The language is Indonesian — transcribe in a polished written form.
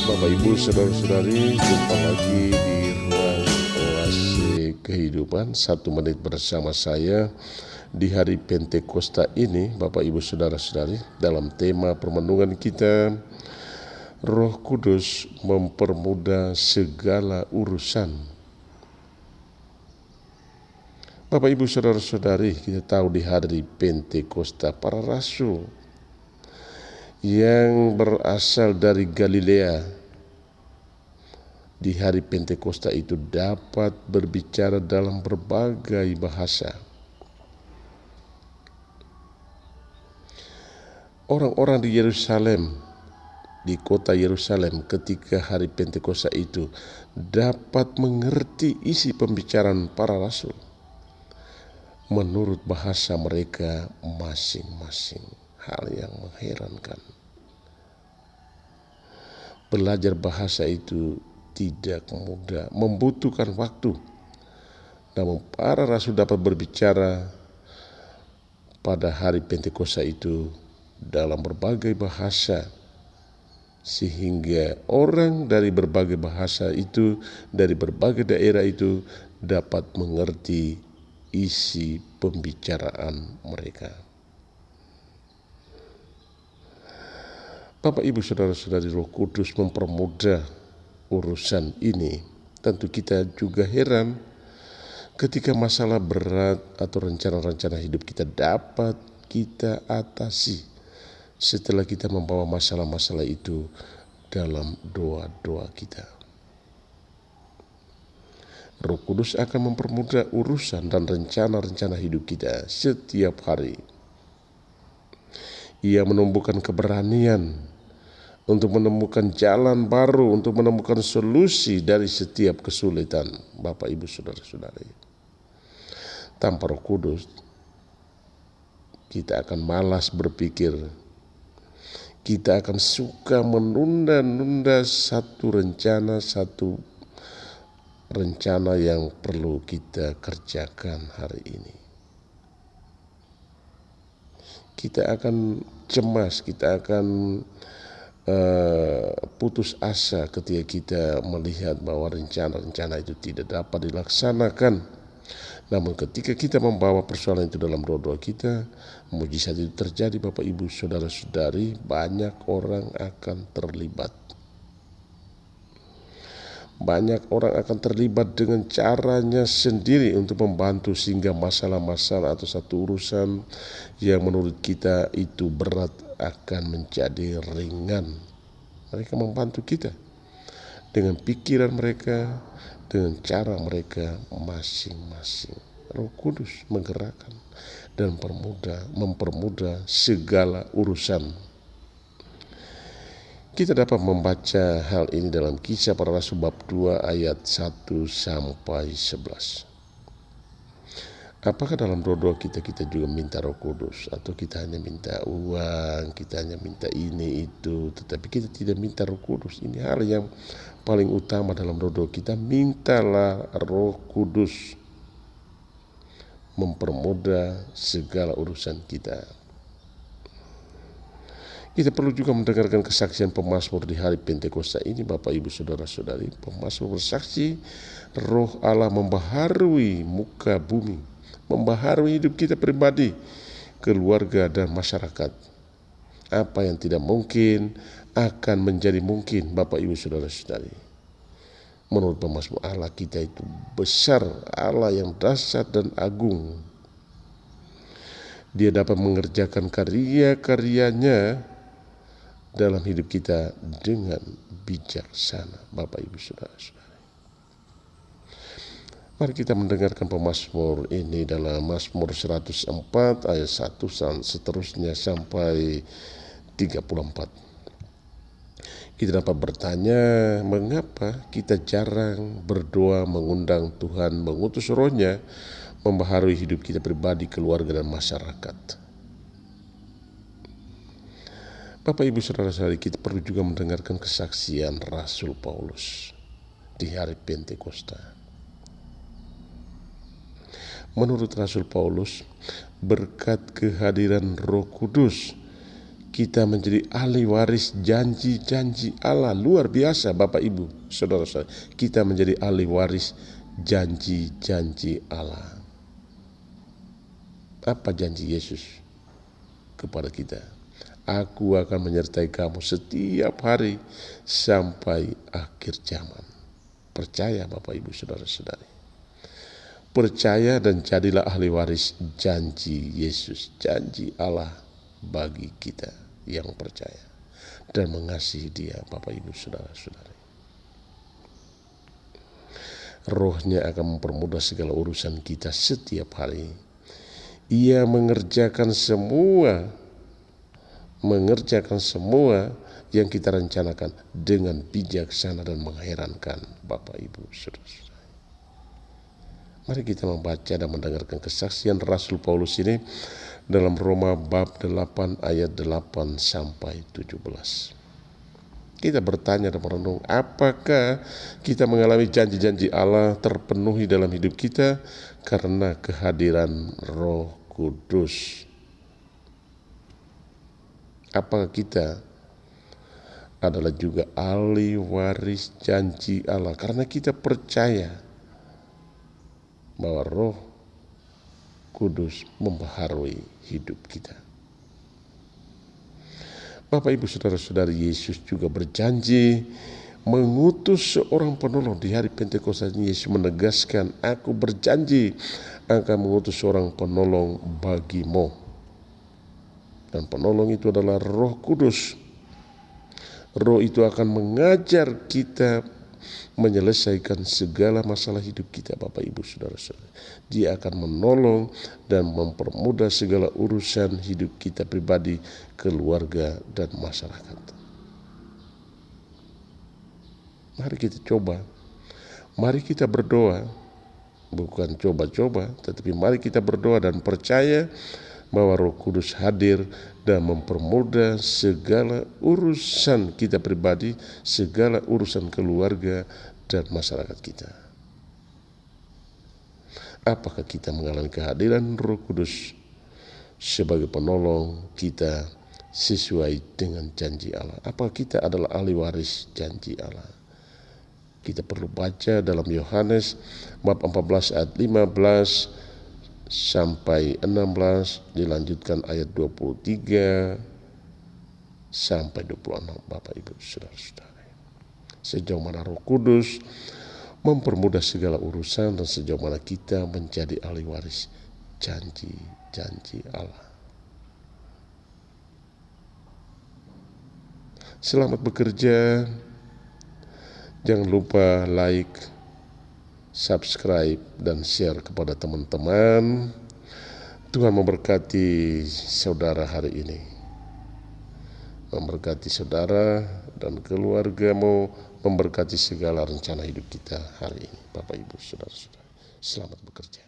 Bapak Ibu Saudara-saudari, jumpa lagi di ruang Oase Kehidupan 1 menit bersama saya di hari Pentakosta ini. Bapak Ibu Saudara-saudari, dalam tema permenungan kita, Roh Kudus mempermudah segala urusan. Bapak Ibu Saudara-saudari, kita tahu di hari Pentakosta para rasul yang berasal dari Galilea di hari Pentakosta itu dapat berbicara dalam berbagai bahasa. Orang-orang di Yerusalem, di kota Yerusalem ketika hari Pentakosta itu dapat mengerti isi pembicaraan para rasul menurut bahasa mereka masing-masing. Hal yang mengherankan. Belajar bahasa itu tidak mudah, membutuhkan waktu. Namun para rasul dapat berbicara pada hari Pentakosta itu dalam berbagai bahasa, sehingga orang dari berbagai bahasa itu, dari berbagai daerah itu dapat mengerti isi pembicaraan mereka. Bapak Ibu Saudara-saudari, Roh Kudus mempermudah urusan ini. Tentu kita juga heran ketika masalah berat atau rencana-rencana hidup kita dapat kita atasi setelah kita membawa masalah-masalah itu dalam doa-doa kita. Roh Kudus akan mempermudah urusan dan rencana-rencana hidup kita setiap hari. Ia menumbuhkan keberanian untuk menemukan jalan baru, untuk menemukan solusi dari setiap kesulitan. Bapak Ibu Saudara-saudari, tanpa Roh Kudus kita akan malas berpikir, kita akan suka menunda-nunda satu rencana yang perlu kita kerjakan hari ini. Kita akan cemas, kita akan putus asa ketika kita melihat bahwa rencana-rencana itu tidak dapat dilaksanakan. Namun ketika kita membawa persoalan itu dalam doa-doa kita, mujizat itu terjadi. Bapak Ibu Saudara-saudari, banyak orang akan terlibat. Banyak orang akan terlibat dengan caranya sendiri untuk membantu sehingga masalah-masalah atau satu urusan yang menurut kita itu berat akan menjadi ringan. Mereka membantu kita dengan pikiran mereka, dengan cara mereka masing-masing. Roh Kudus menggerakkan dan mempermudah segala urusan. Kita dapat membaca hal ini dalam Kisah Para Rasul bab 2 ayat 1 sampai 11. Apakah dalam doa kita juga minta Roh Kudus, atau kita hanya minta uang, kita hanya minta ini itu, tetapi kita tidak minta Roh Kudus? Ini hal yang paling utama dalam doa kita. Mintalah Roh Kudus mempermudah segala urusan kita. Kita perlu juga mendengarkan kesaksian pemazmur di hari Pentakosta ini. Bapak Ibu Saudara-saudari, pemazmur bersaksi Roh Allah membaharui muka bumi, membaharui hidup kita pribadi, keluarga dan masyarakat. Apa yang tidak mungkin akan menjadi mungkin. Bapak Ibu Saudara-saudari, menurut pemazmur, Allah kita itu besar, Allah yang dahsyat dan agung. Dia dapat mengerjakan karya-karyanya dalam hidup kita dengan bijaksana. Bapak Ibu Saudara-saudari, mari kita mendengarkan pemazmur ini dalam Mazmur 104 ayat 1 dan seterusnya sampai 34. Kita dapat bertanya, mengapa kita jarang berdoa mengundang Tuhan mengutus Roh-Nya membaharui hidup kita pribadi, keluarga dan masyarakat? Bapak Ibu Saudara-saudari, kita perlu juga mendengarkan kesaksian Rasul Paulus di hari Pentakosta. Menurut Rasul Paulus, berkat kehadiran Roh Kudus kita menjadi ahli waris janji-janji Allah. Luar biasa Bapak Ibu, saudara-saudara. Kita menjadi ahli waris janji-janji Allah. Apa janji Yesus kepada kita? Aku akan menyertai kamu setiap hari sampai akhir zaman. Percaya Bapak Ibu, saudara-saudari. Percaya dan jadilah ahli waris janji Yesus, janji Allah bagi kita yang percaya dan mengasihi Dia, Bapak Ibu, saudara-saudari. Rohnya akan mempermudah segala urusan kita setiap hari. Ia mengerjakan semua yang kita rencanakan dengan bijaksana dan mengherankan, Bapak Ibu, saudara-saudari. Mari kita membaca dan mendengarkan kesaksian Rasul Paulus ini dalam Roma bab 8 ayat 8 sampai 17. Kita bertanya dan merenung, apakah kita mengalami janji-janji Allah terpenuhi dalam hidup kita karena kehadiran Roh Kudus? Apakah kita adalah juga ahli waris janji Allah karena kita percaya bahwa Roh Kudus membaharui hidup kita? Bapak Ibu saudara-saudari, Yesus juga berjanji mengutus seorang penolong di hari Pentakosta. Yesus menegaskan, aku berjanji akan mengutus seorang penolong bagimu. Dan penolong itu adalah Roh Kudus. Roh itu akan mengajar kita menyelesaikan segala masalah hidup kita, Bapak Ibu saudara-saudara. Dia akan menolong dan mempermudah segala urusan hidup kita pribadi, keluarga, dan masyarakat. Mari kita coba, mari kita berdoa, bukan coba-coba, tetapi mari kita berdoa dan percaya bahwa Roh Kudus hadir dan mempermudah segala urusan kita pribadi, segala urusan keluarga dan masyarakat kita. Apakah kita mengalami kehadiran Roh Kudus sebagai penolong kita sesuai dengan janji Allah? Apakah kita adalah ahli waris janji Allah? Kita perlu baca dalam Yohanes bab 14 ayat 15 sampai 16, dilanjutkan ayat 23 sampai 26, Bapak Ibu saudara-saudara. Sejauh mana Roh Kudus mempermudah segala urusan dan sejauh mana kita menjadi ahli waris janji-janji Allah. Selamat bekerja. Jangan lupa like, subscribe, dan share kepada teman-teman. Tuhan memberkati saudara hari ini, memberkati saudara dan keluargamu, memberkati segala rencana hidup kita hari ini. Bapak Ibu saudara-saudara, selamat bekerja.